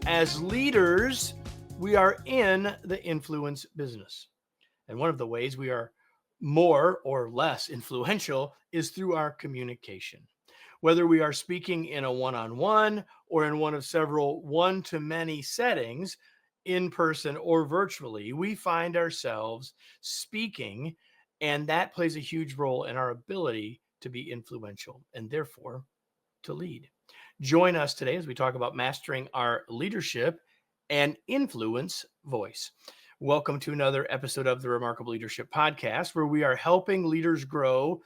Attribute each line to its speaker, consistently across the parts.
Speaker 1: As leaders, we are in the influence business. And one of the ways we are more or less influential is through our communication. Whether we are speaking in a one on one or in one of several one to many settings, in person or virtually, we find ourselves speaking, and that plays a huge role in our ability to be influential and therefore to lead. Join us today as we talk about mastering our leadership and influence voice. Welcome to another episode of the Remarkable Leadership Podcast, where we are helping leaders grow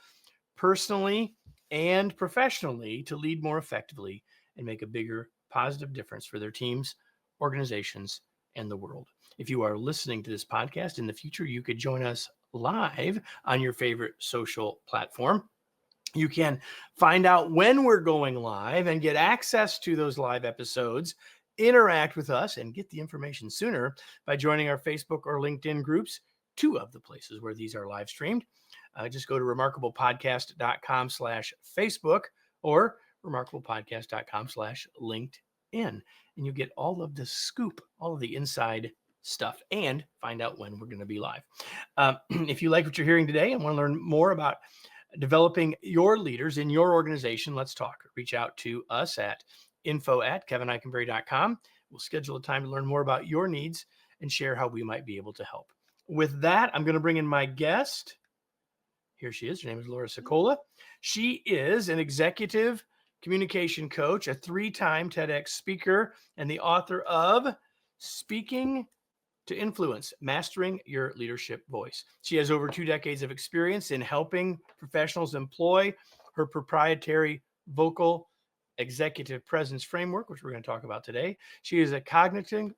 Speaker 1: personally and professionally to lead more effectively and make a bigger positive difference for their teams, organizations, and the world. If you are listening to this podcast in the future, you could join us live on your favorite social platform. You can find out when we're going live and get access to those live episodes, interact with us, and get the information sooner by joining our Facebook or LinkedIn groups, two of the places where these are live streamed. Just go to remarkablepodcast.com/Facebook or remarkablepodcast.com/LinkedIn, and you get all of the scoop, all of the inside stuff, and find out when we're going to be live. If you like what you're hearing today and want to learn more about developing your leaders in your organization, let's talk. Reach out to us at info@kevineikenberry.com. We'll schedule a time to learn more about your needs and share how we might be able to help. With that, I'm going to bring in my guest. Here she is. Her name is Laura Sicola. She is an executive communication coach, a 3-time TEDx speaker, and the author of Speaking to Influence, Mastering Your Leadership Voice. She has over 2 decades of experience in helping professionals employ her proprietary vocal executive presence framework, which we're going to talk about today. She is a cognitive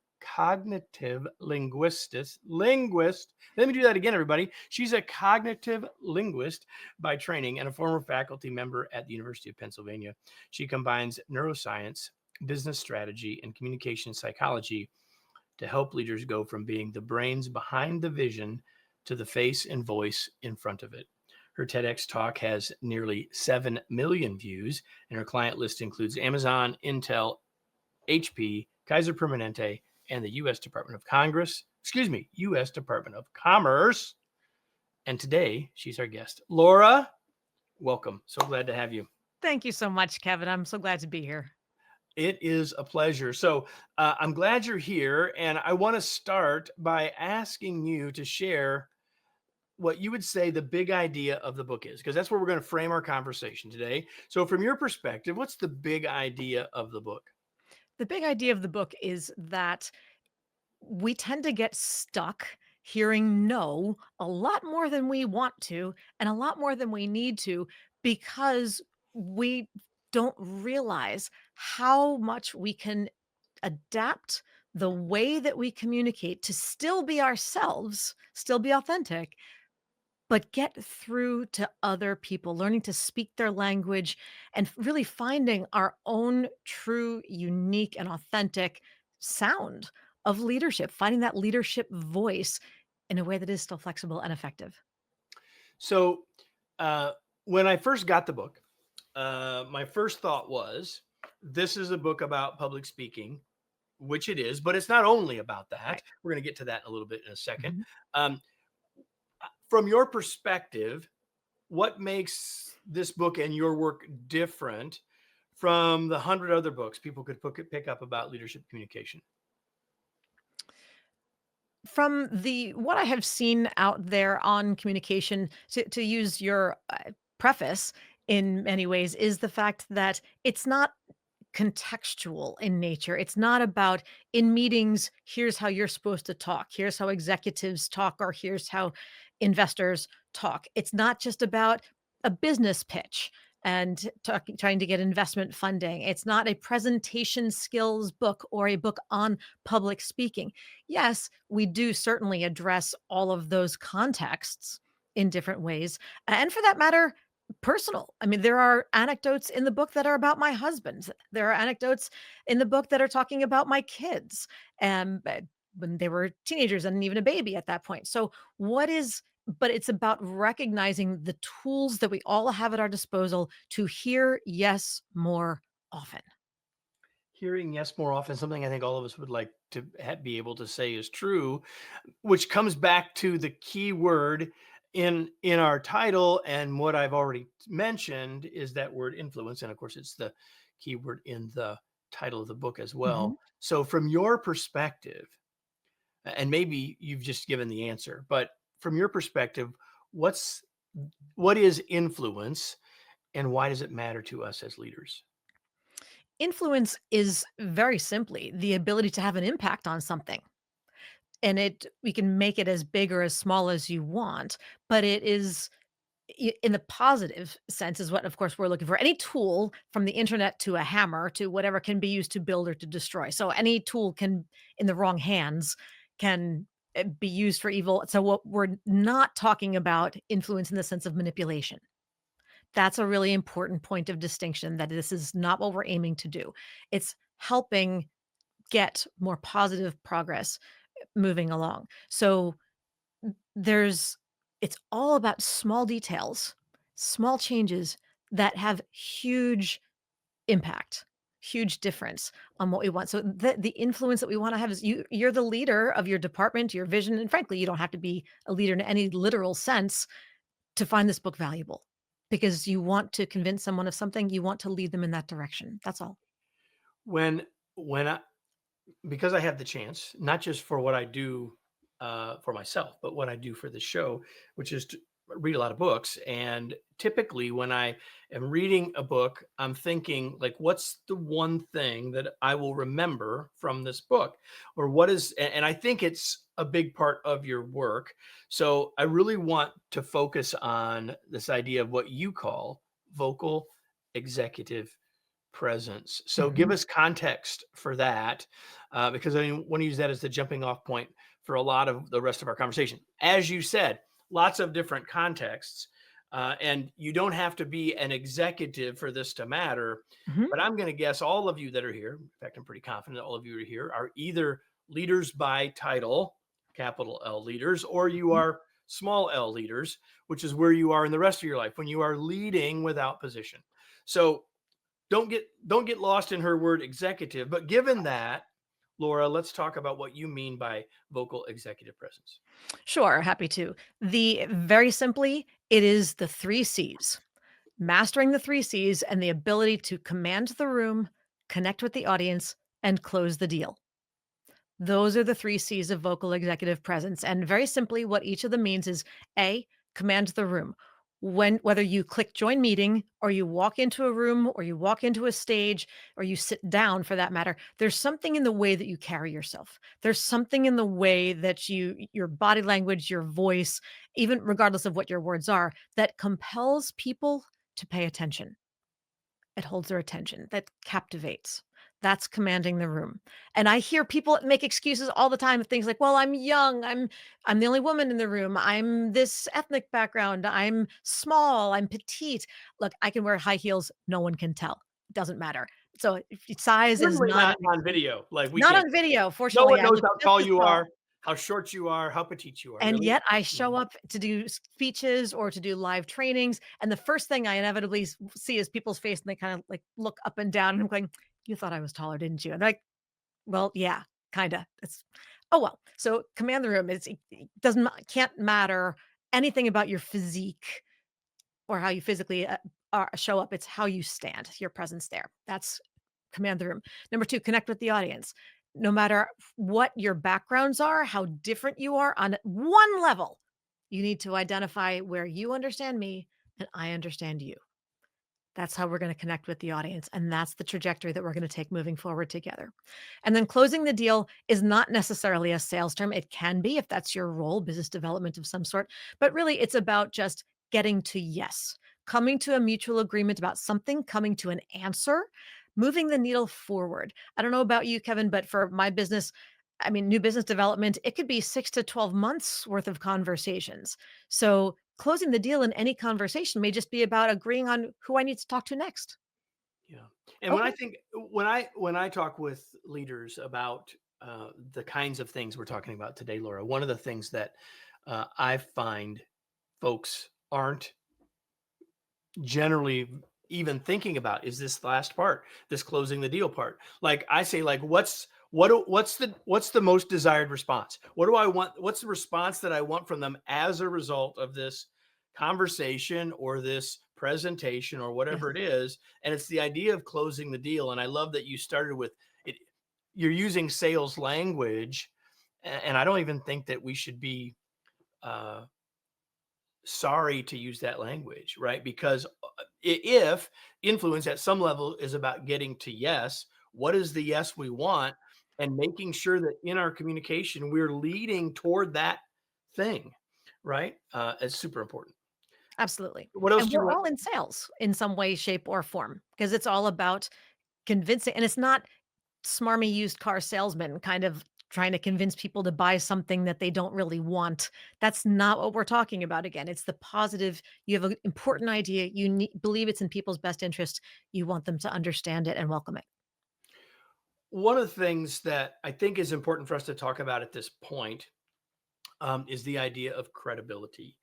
Speaker 1: linguist. Let me do that again, everybody. She's a cognitive linguist by training and a former faculty member at the University of Pennsylvania. She combines neuroscience, business strategy, and communication psychology to help leaders go from being the brains behind the vision to the face and voice in front of it. Her TEDx talk has nearly 7 million views, and her client list includes Amazon, Intel, HP, Kaiser Permanente, and the U.S. Department of Commerce. And today, she's our guest. Laura, welcome. So glad to have you.
Speaker 2: Thank you so much, Kevin. I'm so glad to be here.
Speaker 1: It is a pleasure. So I'm glad you're here. And I want to start by asking you to share what you would say the big idea of the book is, because that's where we're going to frame our conversation today. So from your perspective, what's the big idea of the book?
Speaker 2: The big idea of the book is that we tend to get stuck hearing no a lot more than we want to and a lot more than we need to because we don't realize how much we can adapt the way that we communicate to still be ourselves, still be authentic, but get through to other people, learning to speak their language and really finding our own true, unique, and authentic sound of leadership, finding that leadership voice in a way that is still flexible and effective.
Speaker 1: So when I first got the book, my first thought was, this is a book about public speaking, which it is, but it's not only about that.
Speaker 2: Right.
Speaker 1: We're going to get to that in a little bit in a second.
Speaker 2: Mhm.
Speaker 1: From your perspective, what makes this book and your work different from the 100 other books people could pick up about leadership communication?
Speaker 2: From the what I have seen out there on communication, to use your preface in many ways, is the fact that it's not contextual in nature. It's not about in meetings, here's how you're supposed to talk, here's how executives talk, or here's how investors talk. It's not just about a business pitch and trying to get investment funding. It's not a presentation skills book or a book on public speaking. Yes, we do certainly address all of those contexts in different ways. And for that matter, personal. I mean, there are anecdotes in the book that are about my husband. There are anecdotes in the book that are talking about my kids and when they were teenagers and even a baby at that point. So but it's about recognizing the tools that we all have at our disposal to hear yes more often.
Speaker 1: hearing yes more often, something I think all of us would like to be able to say is true, which comes back to the key word in our title, and what I've already mentioned is that word influence, and of course it's the key word in the title of the book as
Speaker 2: Mhm.
Speaker 1: well. So from your perspective, and maybe you've just given the answer, but from your perspective, what's what is influence and why does it matter to us as leaders?
Speaker 2: Influence is very simply the ability to have an impact on something. And we can make it as big or as small as you want, but it is in the positive sense is what of course we're looking for. Any tool from the internet to a hammer to whatever can be used to build or to destroy. So any tool can in the wrong hands can be used for evil. So what we're not talking about influence in the sense of manipulation. That's a really important point of distinction that this is not what we're aiming to do. It's helping get more positive progress moving along. So there's it's all about small details, small changes that have huge impact, huge difference on what we want. So the influence that we want to have is you're the leader of your department, your vision, and frankly, you don't have to be a leader in any literal sense to find this book valuable because you want to convince someone of something, you want to lead them in that direction. That's all.
Speaker 1: When I because I have the chance, not just for what I do for myself, but what I do for the show, which is to read a lot of books. And typically, when I am reading a book, I'm thinking, like, what's the one thing that I will remember from this book? Or what is, and I think it's a big part of your work. So I really want to focus on this idea of what you call vocal executive presence. So give
Speaker 2: Mhm.
Speaker 1: us context for that, because I want to use that as the jumping off point for a lot of the rest of our conversation. As you said, lots of different contexts, and you don't have to be an executive for this to matter.
Speaker 2: Mhm.
Speaker 1: But I'm going to guess all of you that are here, in fact, I'm pretty confident that all of you are here, are either leaders by title, capital L leaders, or you
Speaker 2: Mhm.
Speaker 1: are small l leaders, which is where you are in the rest of your life when you are leading without position. So don't get lost in her word executive. But given that, Laura, let's talk about what you mean by vocal executive presence.
Speaker 2: Sure, happy to. The very simply, it is the 3 C's. Mastering the 3 C's and the ability to command the room, connect with the audience, and close the deal. Those are the 3 C's of vocal executive presence, and very simply, what each of them means is, A, command the room. Whether you click join meeting or you walk into a room or you walk into a stage or you sit down for that matter, there's something in the way that you carry yourself. There's something in the way that your body language, your voice, even regardless of what your words are, that compels people to pay attention. It holds their attention, that captivates. That's commanding the room. And I hear people make excuses all the time, things like, "Well, I'm young, I'm the only woman in the room, I'm this ethnic background, I'm small, I'm petite." Look, I can wear high heels, no one can tell. It doesn't matter. So, size is
Speaker 1: Certainly
Speaker 2: not
Speaker 1: not
Speaker 2: an
Speaker 1: on
Speaker 2: excuse.
Speaker 1: video. Like we
Speaker 2: Not
Speaker 1: can't.
Speaker 2: on video,
Speaker 1: No
Speaker 2: fortunately,
Speaker 1: one
Speaker 2: I
Speaker 1: knows
Speaker 2: look
Speaker 1: how
Speaker 2: just
Speaker 1: tall
Speaker 2: as
Speaker 1: you
Speaker 2: tall.
Speaker 1: are, how short you are, how petite you are.
Speaker 2: And
Speaker 1: Really?
Speaker 2: yet I
Speaker 1: Mm.
Speaker 2: show up to do speeches or to do live trainings, and the first thing I inevitably see is people's face, and they kinda, like, look up and down, and I'm going, "You thought I was taller, didn't you?" And they're like, "Well, yeah, kinda." It's oh, well. So command the room. It doesn't can't matter anything about your physique or how you physically, show up. It's how you stand, your presence there. That's command the room. Number 2, connect with the audience. No matter what your backgrounds are, how different you are on one level, you need to identify where you understand me and I understand you. That's how we're going to connect with the audience. And that's the trajectory that we're going to take moving forward together. And then closing the deal is not necessarily a sales term. It can be if that's your role, business development of some sort. But really, it's about just getting to yes, coming to a mutual agreement about something, coming to an answer, moving the needle forward. I don't know about you, Kevin, but for my business, I mean, new business development, it could be 6 to 12 months worth of conversations. So closing the deal in any conversation may just be about agreeing on who I need to talk to next.
Speaker 1: Yeah. And when I
Speaker 2: Okay.
Speaker 1: think when I talk with leaders about the kinds of things we're talking about today, Laura, one of the things that I find folks aren't generally even thinking about is this last part, this closing the deal part. Like I say, like what's the most desired response? What do I want? What's the response that I want from them as a result of this conversation or this presentation or
Speaker 2: Yes.
Speaker 1: whatever it is? And it's the idea of closing the deal. And I love that you started with it. You're using sales language, and I don't even think that we should be uh, sorry to use that language, right? Because if influence at some level is about getting to yes, what is the yes we want? And making sure that in our communication, we're leading toward that thing, right? It's super important.
Speaker 2: Absolutely.
Speaker 1: What else
Speaker 2: And
Speaker 1: do you
Speaker 2: we're
Speaker 1: want?
Speaker 2: all in sales in some way, shape, or form because it's all about convincing, and it's not smarmy used car salesman kind of trying to convince people to buy something that they don't really want. That's not what we're talking about again. It's the positive. You have an important idea. You believe it's in people's best interest. You want them to understand it and welcome it.
Speaker 1: One of the things that I think is important for us to talk about at this point is the idea of credibility.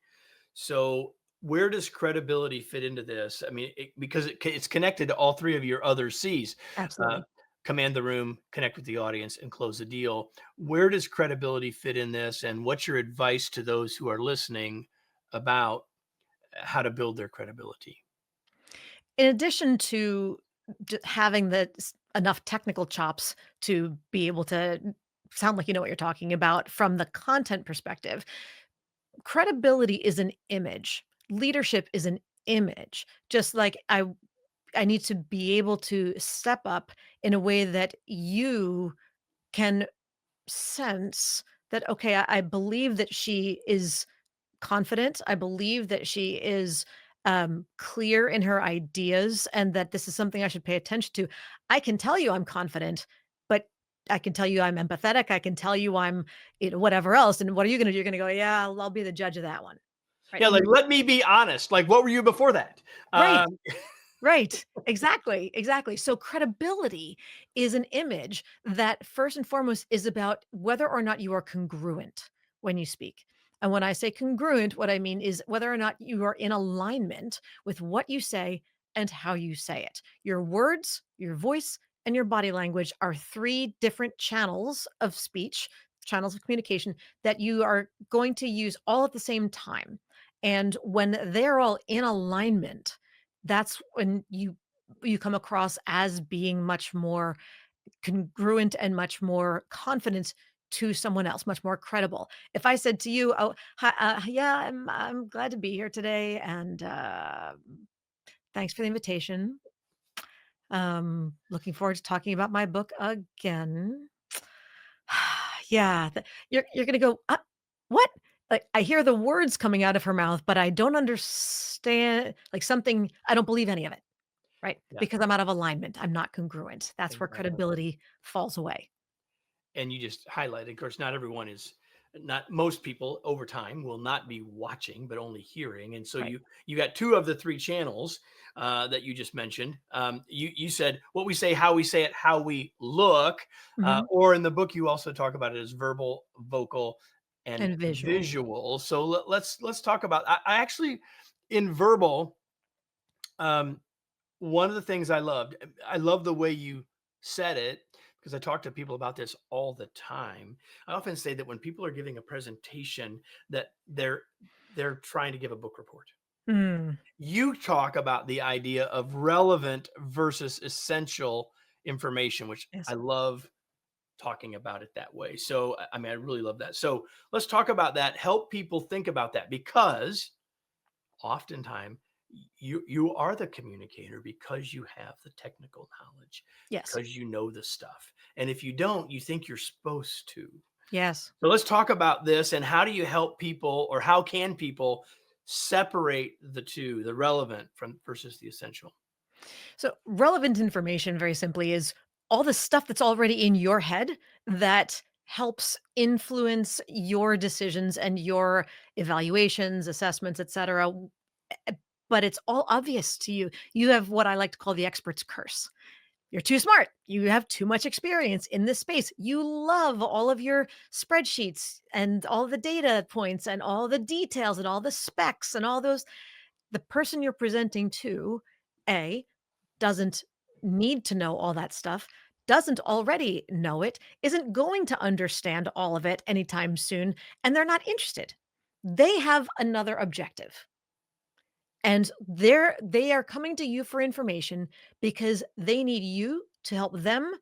Speaker 1: So, where does credibility fit into this? I mean, because it's connected to all three of your other C's: uh,
Speaker 2: Absolutely.
Speaker 1: command the room, connect with the audience, and close the deal. Where does credibility fit in this? And what's your advice to those who are listening about how to build their credibility?
Speaker 2: In addition to having enough technical chops to be able to sound like you know what you're talking about from the content perspective, credibility is an image. Leadership is an image. Just like I need to be able to step up in a way that you can sense that, okay, I believe that she is confident. I believe that she is clear in her ideas and that this is something I should pay attention to. I can tell you I'm confident, but I can tell you I'm empathetic. I can tell you I'm, whatever else. And what are you going to do? You're going to go, yeah, I'll be the judge of that one. Right.
Speaker 1: Yeah, like let me be honest. Like, what were you before that?
Speaker 2: Right.
Speaker 1: Um,
Speaker 2: Right. Exactly, exactly. So credibility is an image that first and foremost is about whether or not you are congruent when you speak. And when I say congruent, what I mean is whether or not you are in alignment with what you say and how you say it. Your words, your voice, and your body language are three different channels of speech, channels of communication that you are going to use all at the same time. And when they're all in alignment, that's when you come across as being much more congruent and much more confident to someone else, much more credible. If I said to you, "Oh, hi, yeah, I'm glad to be here today, and thanks for the invitation. Looking forward to talking about my book again." Yeah, you're gonna go, what? Like I hear the words coming out of her mouth, but I don't understand. Like something, I don't believe any of it. Right,
Speaker 1: yeah,
Speaker 2: because I'm out of alignment, I'm not congruent. That's where
Speaker 1: exactly.
Speaker 2: credibility falls away.
Speaker 1: And you just highlighted, of course, not everyone is not most people over time will not be watching but only hearing, and so
Speaker 2: Right.
Speaker 1: you got two of the three channels that you just mentioned. You said what we say, how we say it, how we look,
Speaker 2: Mhm.
Speaker 1: or in the book you also talk about it as verbal, vocal, and
Speaker 2: And visual.
Speaker 1: visual. So let's talk about. I actually in verbal. Um, One of the things I love the way you said it because I talk to people about this all the time. I often say that when people are giving a presentation that they're trying to give a book report.
Speaker 2: Mm,
Speaker 1: You talk about the idea of relevant versus essential information, which I
Speaker 2: yes.
Speaker 1: love talking about it that way. So I mean I really love that. So let's talk about that. Help people think about that because oftentimes you are the communicator because you have the technical knowledge,
Speaker 2: Yes.
Speaker 1: because you know the stuff, and if you don't you think you're supposed to.
Speaker 2: Yes.
Speaker 1: So let's talk about this, and how do you help people, or how can people separate the two, the relevant from versus the essential?
Speaker 2: So, relevant information, very simply, is all the stuff that's already in your head that helps influence your decisions and your evaluations, assessments, etcetera, but it's all obvious to you. You have what I like to call the expert's curse. You're too smart. You have too much experience in this space. You love all of your spreadsheets and all the data points and all the details and all the specs and all those. The person you're presenting to A, doesn't need to know all that stuff, doesn't already know it, isn't going to understand all of it anytime soon, and they're not interested. They have another objective. And they are coming to you for information because they need you to help them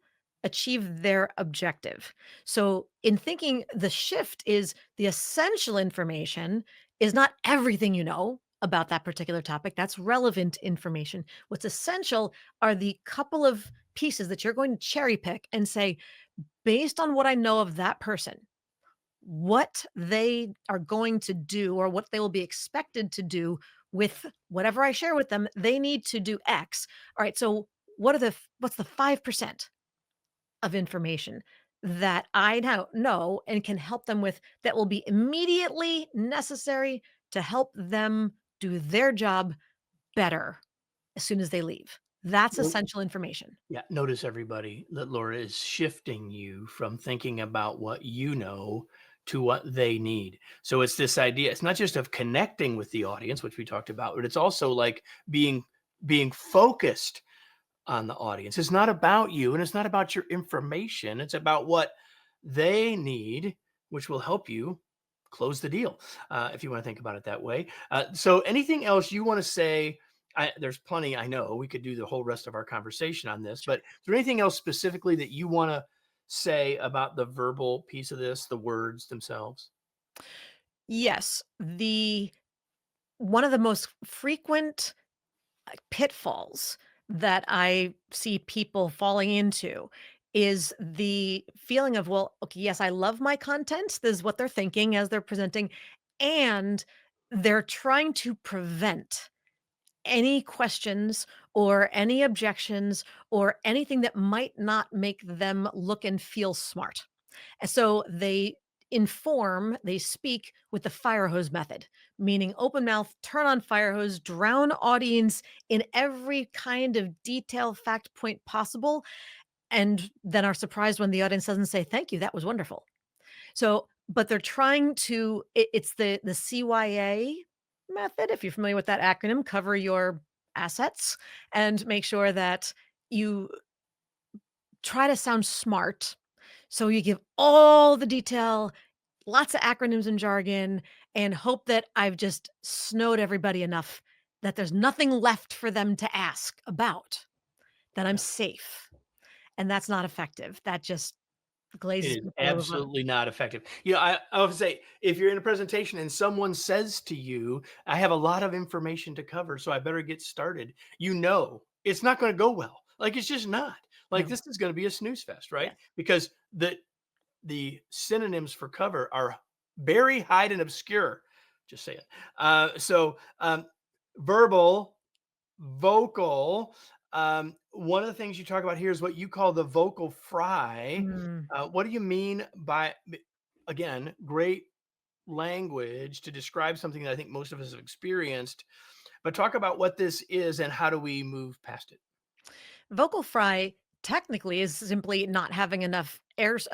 Speaker 2: achieve their objective. So, in thinking the shift is the essential information is not everything you know about that particular topic. That's relevant information. What's essential are the couple of pieces that you're going to cherry pick and say, based on what I know of that person, what they are going to do or what they will be expected to do with whatever I share with them, they need to do X. All right, so what's the 5% of information that I now know and can help them with that will be immediately necessary to help them do their job better as soon as they leave? That's
Speaker 1: Well,
Speaker 2: essential information.
Speaker 1: yeah, notice everybody that Laura is shifting you from thinking about what you know to what they need. So it's this idea, it's not just of connecting with the audience, which we talked about, but it's also like being focused on the audience. It's not about you and it's not about your information. It's about what they need, which will help you close the deal, if you want to think about it that way. So, anything else you want to say? There's plenty. I know we could do the whole rest of our conversation on this, but is there anything else specifically that you want to say about the verbal piece of this, the words themselves?
Speaker 2: Yes, the one of the most frequent pitfalls that I see people falling into is the feeling of, well, okay, yes, I love my content. This is what they're thinking as they're presenting. And they're trying to prevent any questions or any objections or anything that might not make them look and feel smart. And so they speak with the fire hose method, meaning open mouth, turn on fire hose, drown audience in every kind of detail, fact point possible, and then are surprised when the audience doesn't say, thank you, that was wonderful. So, but they're trying to, it's the CYA method. If you're familiar with that acronym, cover your assets and make sure that you try to sound smart. So you give all the detail, lots of acronyms and jargon, and hope that I've just snowed everybody enough that there's nothing left for them to ask about, that I'm
Speaker 1: Yeah.
Speaker 2: safe. And that's not effective. That just
Speaker 1: It
Speaker 2: glazes
Speaker 1: is
Speaker 2: people over.
Speaker 1: absolutely not effective. I would say if you're in a presentation and someone says to you, I have a lot of information to cover, so I better get started, it's not going to go well. Like it's just not. Like
Speaker 2: No.
Speaker 1: this is going to be a snooze fest, right?
Speaker 2: Yes.
Speaker 1: Because the synonyms for cover are bury, hide, and obscure. Just say it. Verbal, vocal. One of the things you talk about here is what you call the vocal fry.
Speaker 2: Mm.
Speaker 1: What do you mean by, again, great language to describe something that I think most of us have experienced, but talk about what this is and how do we move past it?
Speaker 2: Vocal fry technically is simply not having enough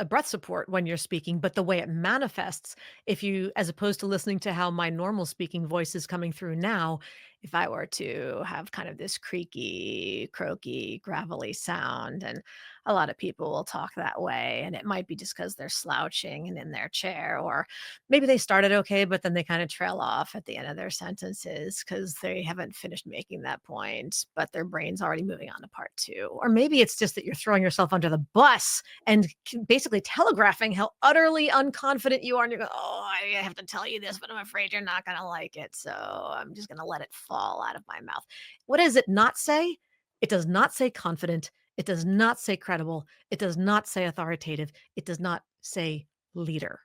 Speaker 2: breath support when you're speaking, but the way it manifests, if you as opposed to listening to how my normal speaking voice is coming through now, if I were to have kind of this creaky, croaky, gravelly sound, and a lot of people will talk that way, and it might be just because they're slouching and in their chair, or maybe they started okay, but then they kind of trail off at the end of their sentences because they haven't finished making that point, but their brain's already moving on to part two. Or maybe it's just that you're throwing yourself under the bus and basically telegraphing how utterly unconfident you are. And you're going, oh, I have to tell you this, but I'm afraid you're not going to like it. So I'm just going to let it fall out of my mouth. What does it not say? It does not say confident. It does not say credible. It does not say authoritative. It does not say leader.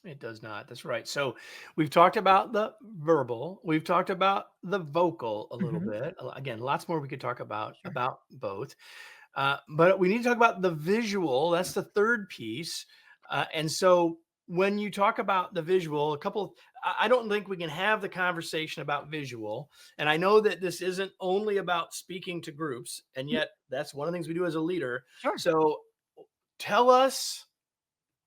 Speaker 1: It does not. That's right. So we've talked about the verbal, we've talked about the vocal a little
Speaker 2: Mhm.
Speaker 1: bit. Again, lots more we could talk
Speaker 2: Sure.
Speaker 1: about both. But we need to talk about the visual. That's the third piece. And so when you talk about the visual, I don't think we can have the conversation about visual. And I know that this isn't only about speaking to groups, and
Speaker 2: Mhm.
Speaker 1: yet that's one of the things we do as a leader.
Speaker 2: Sure.
Speaker 1: So tell us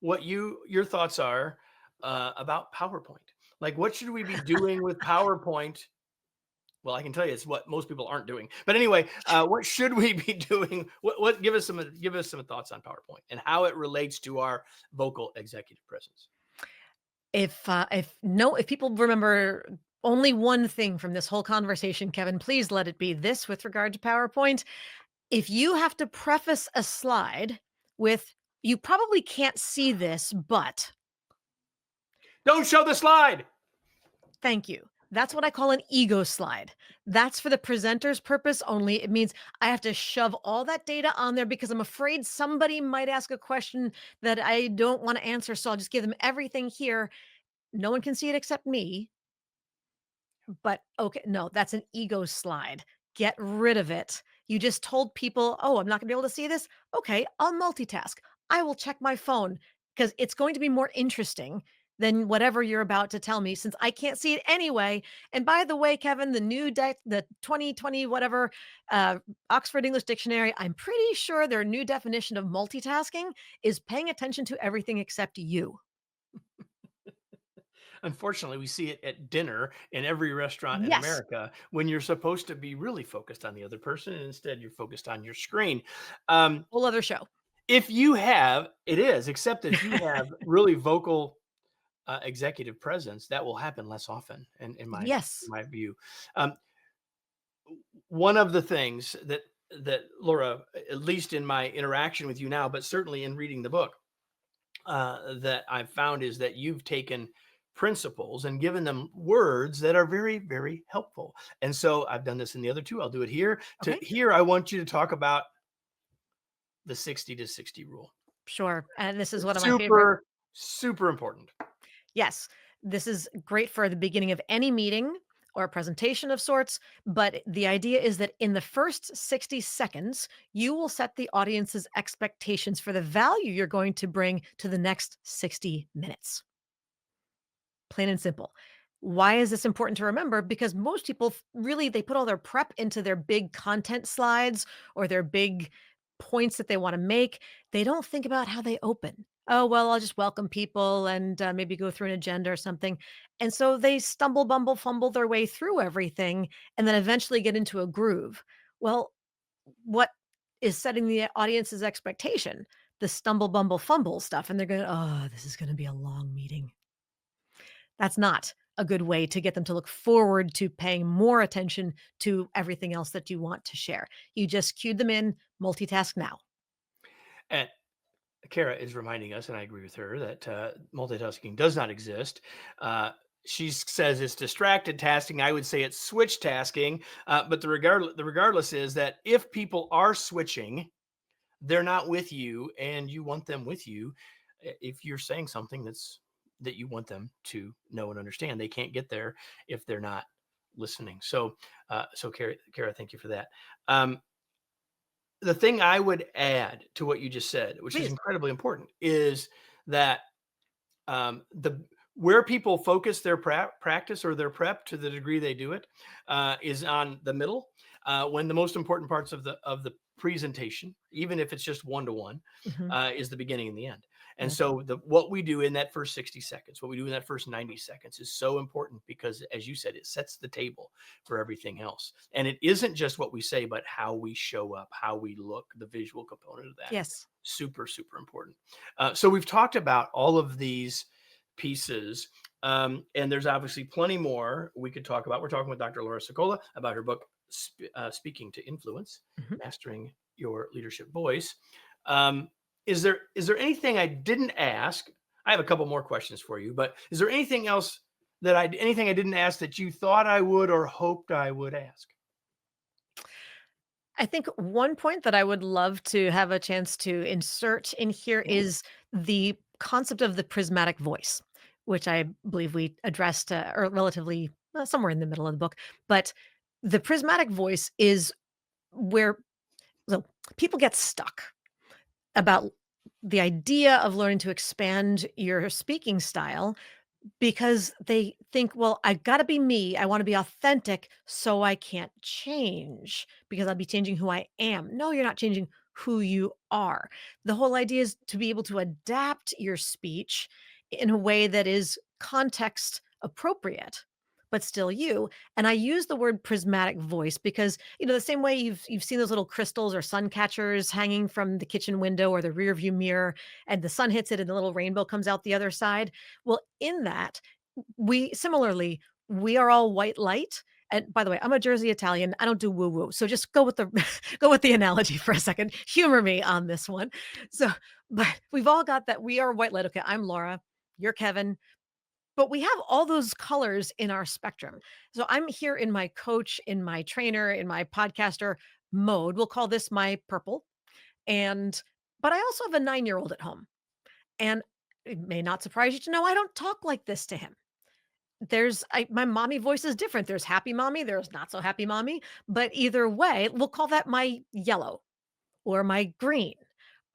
Speaker 1: what your thoughts are about PowerPoint. Like, what should we be doing with PowerPoint Well, I can tell you it's what most people aren't doing. But anyway, what should we be doing? What give us some thoughts on PowerPoint and how it relates to our vocal executive presence.
Speaker 2: If people remember only one thing from this whole conversation, Kevin, please let it be this with regard to PowerPoint. If you have to preface a slide with, "You probably can't see this, but"
Speaker 1: Don't show the slide.
Speaker 2: thank you. That's what I call an ego slide. That's for the presenter's purpose only. It means I have to shove all that data on there because I'm afraid somebody might ask a question that I don't want to answer. So I'll just give them everything here. No one can see it except me. But okay, no, that's an ego slide. Get rid of it. You just told people, "Oh, I'm not gonna be able to see this." Okay, I'll multitask. I will check my phone because it's going to be more interesting than whatever you're about to tell me since I can't see it anyway. And by the way, Kevin, the 2020 whatever uh, Oxford English Dictionary, I'm pretty sure their new definition of multitasking is paying attention to everything except you.
Speaker 1: Unfortunately, we see it at dinner in every restaurant in
Speaker 2: Yes,
Speaker 1: America when you're supposed to be really focused on the other person, and instead you're focused on your screen. Um,
Speaker 2: whole other show.
Speaker 1: if you have, it is, except if you have really vocal executive presence, that will happen less often, in
Speaker 2: Yes.
Speaker 1: my view. Um, one of the things that Laura, at least in my interaction with you now, but certainly in reading the book, that I've found is that you've taken principles and given them words that are very, very helpful. And so I've done this in the other two. I'll do it here. To
Speaker 2: Okay.
Speaker 1: here, I want you to talk about the 60 to 60 rule.
Speaker 2: Sure. And this is one of my favorite.
Speaker 1: Super, super important.
Speaker 2: Yes, this is great for the beginning of any meeting or a presentation of sorts. But the idea is that in the first 60 seconds, you will set the audience's expectations for the value you're going to bring to the next 60 minutes. Plain and simple. Why is this important to remember? Because most people really they put all their prep into their big content slides or their big points that they want to make. They don't think about how they open. Oh, well, I'll just welcome people and maybe go through an agenda or something. And so they stumble, bumble, fumble their way through everything and then eventually get into a groove. Well, what is setting the audience's expectation? The stumble, bumble, fumble stuff. And they're going, oh, this is going to be a long meeting. That's not a good way to get them to look forward to paying more attention to everything else that you want to share. You just cued them in, multitask now.
Speaker 1: And Kara is reminding us, and I agree with her, that multitasking does not exist. She says it's distracted tasking. I would say it's switch tasking. But the regardless is that if people are switching, they're not with you, and you want them with you. If you're saying something that you want them to know and understand, they can't get there if they're not listening. So Kara, thank you for that. Um, the thing I would add to what you just said, which is
Speaker 2: Please.
Speaker 1: incredibly important, is that the where people focus their practice or their prep to the degree they do it is on the middle, when the most important parts of the presentation, even if it's just one to one,
Speaker 2: Mhm.
Speaker 1: is the beginning and the end. And
Speaker 2: Yes.
Speaker 1: so what we do in that first 60 seconds, what we do in that first 90 seconds is so important because, as you said, it sets the table for everything else. And it isn't just what we say, but how we show up, how we look, the visual component of that.
Speaker 2: Yes.
Speaker 1: Super, super important. So we've talked about all of these pieces. And there's obviously plenty more we could talk about. We're talking with Dr. Laura Sicola about her book, Speaking to Influence,
Speaker 2: Mhm.
Speaker 1: Mastering Your Leadership Voice. Is there anything I didn't ask? I have a couple more questions for you, but is there anything else anything I didn't ask that you thought I would or hoped I would ask?
Speaker 2: I think one point that I would love to have a chance to insert in here
Speaker 1: Yeah.
Speaker 2: is the concept of the prismatic voice, which I believe we addressed or relatively somewhere in the middle of the book. But the prismatic voice is where so people get stuck about the idea of learning to expand your speaking style because they think, well, I've got to be me. I want to be authentic, so I can't change because I'll be changing who I am. No, you're not changing who you are. The whole idea is to be able to adapt your speech in a way that is context appropriate, but still you. And I use the word prismatic voice because, the same way you've seen those little crystals or sun catchers hanging from the kitchen window or the rear view mirror, and the sun hits it and the little rainbow comes out the other side. Well, in that, we are all white light. And by the way, I'm a Jersey Italian. I don't do woo woo. So just go with the go with the analogy for a second. Humor me on this one. So, but we've all got that. We are white light. Okay, I'm Laura. You're Kevin. But we have all those colors in our spectrum. So I'm here in my coach, in my trainer, in my podcaster mode. We'll call this my purple. And but I also have a 9-year-old at home. And it may not surprise you to know I don't talk like this to him. My mommy voice is different. There's happy mommy, there's not so happy mommy, but either way, we'll call that my yellow or my green.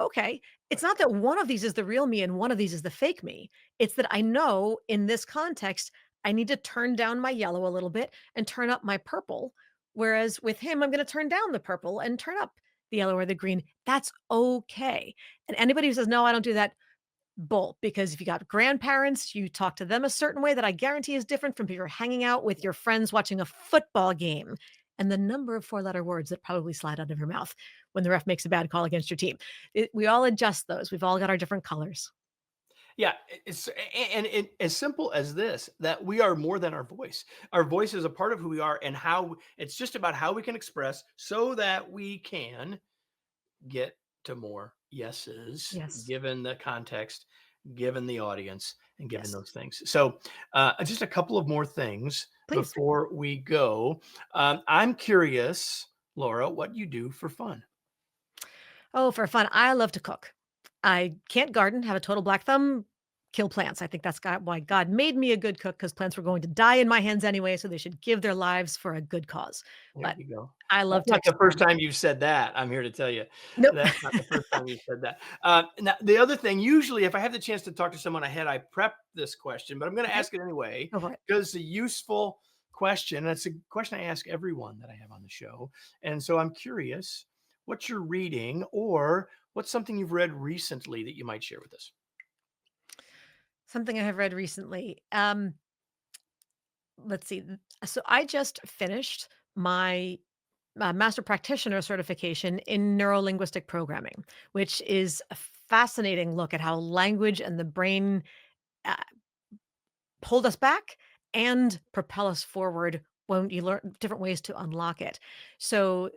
Speaker 2: Okay. It's not that one of these is the real me and one of these is the fake me. It's that I know in this context, I need to turn down my yellow a little bit and turn up my purple. Whereas with him, I'm going to turn down the purple and turn up the yellow or the green. That's okay. And anybody who says, no, I don't do that, both, because if you got grandparents, you talk to them a certain way that I guarantee is different from if you're hanging out with your friends watching a football game and the number of four-letter words that probably slide out of your mouth when the ref makes a bad call against your team. We all adjust those. We've all got our different colors.
Speaker 1: Yeah, as simple as this, that we are more than our voice. Our voice is a part of who we are, and how it's just about how we can express so that we can get to more yeses,
Speaker 2: Yes.
Speaker 1: given the context, given the audience, and given
Speaker 2: Yes.
Speaker 1: those things. So, just a couple of more things
Speaker 2: Please.
Speaker 1: before we go. I'm curious, Laura, what you do for fun.
Speaker 2: Oh, for fun, I love to cook. I can't garden, have a total black thumb, kill plants. I think that's why God made me a good cook because plants were going to die in my hands anyway, so they should give their lives for a good cause.
Speaker 1: There
Speaker 2: But
Speaker 1: you go.
Speaker 2: I love
Speaker 1: That's
Speaker 2: to
Speaker 1: not the first
Speaker 2: experiment.
Speaker 1: time you've said that. I'm here to tell you
Speaker 2: Nope.
Speaker 1: that's not the first time you've said that. Now, the other thing, usually, if I have the chance to talk to someone ahead, I prep this question, but I'm going to
Speaker 2: Okay,
Speaker 1: ask it anyway
Speaker 2: go for it.
Speaker 1: because it's a useful question. That's a question I ask everyone that I have on the show. And so I'm curious what you're reading or what's something you've read recently that you might share with us.
Speaker 2: Something I have read recently. Let's see. So I just finished my master practitioner certification in neurolinguistic programming, which is a fascinating look at how language and the brain uh, hold us back and propel us forward when you learn different ways to unlock it. So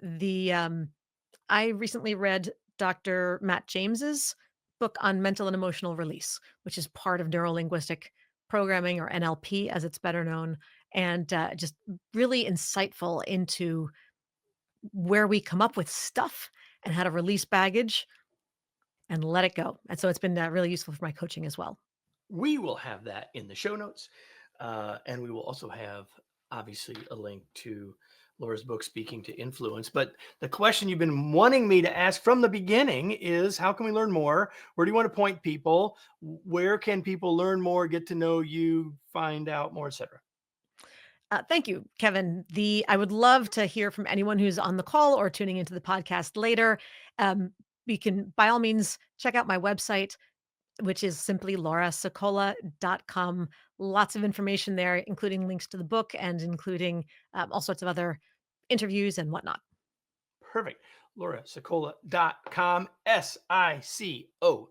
Speaker 2: I recently read Dr. Matt James's book on mental and emotional release, which is part of neurolinguistic programming or NLP as it's better known, and just really insightful into where we come up with stuff and how to release baggage and let it go. And so it's been really useful for my coaching as well.
Speaker 1: We will have that in the show notes. And we will also have, obviously, a link to Laura's book, Speaking to Influence. But the question you've been wanting me to ask from the beginning is how can we learn more? Where do you want to point people? Where can people learn more, get to know you, find out more, etc.?
Speaker 2: Thank you, Kevin. I would love to hear from anyone who's on the call or tuning into the podcast later. We can, by all means, check out my website, which is simply laurasicola.com. Lots of information there, including links to the book and including all sorts of other interviews and whatnot.
Speaker 1: Perfect. LauraSicola.com, SICOLA.com.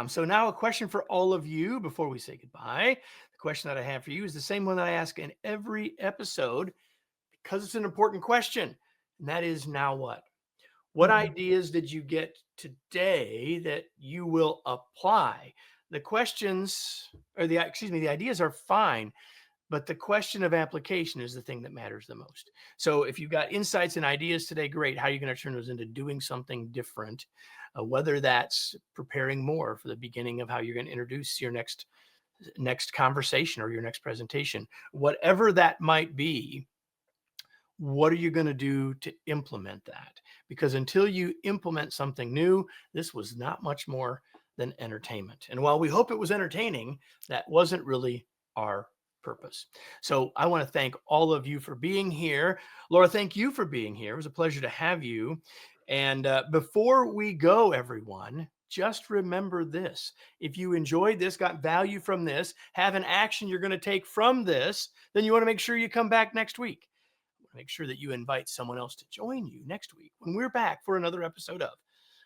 Speaker 1: So now a question for all of you before we say goodbye. The question that I have for you is the same one that I ask in every episode because it's an important question. And that is, now what? What
Speaker 2: Mhm.
Speaker 1: ideas did you get today that you will apply? The questions or the ideas are fine, but the question of application is the thing that matters the most. So if you've got insights and ideas today, great. How are you going to turn those into doing something different? Whether that's preparing more for the beginning of how you're going to introduce your next conversation or your next presentation, whatever that might be, what are you going to do to implement that? Because until you implement something new, this was not much more than entertainment. And while we hope it was entertaining, that wasn't really our purpose. So I want to thank all of you for being here. Laura, thank you for being here. It was a pleasure to have you. And before we go, everyone, just remember this. If you enjoyed this, got value from this, have an action you're going to take from this, then you want to make sure you come back next week. Make sure that you invite someone else to join you next week when we're back for another episode of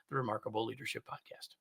Speaker 1: the Remarkable Leadership Podcast.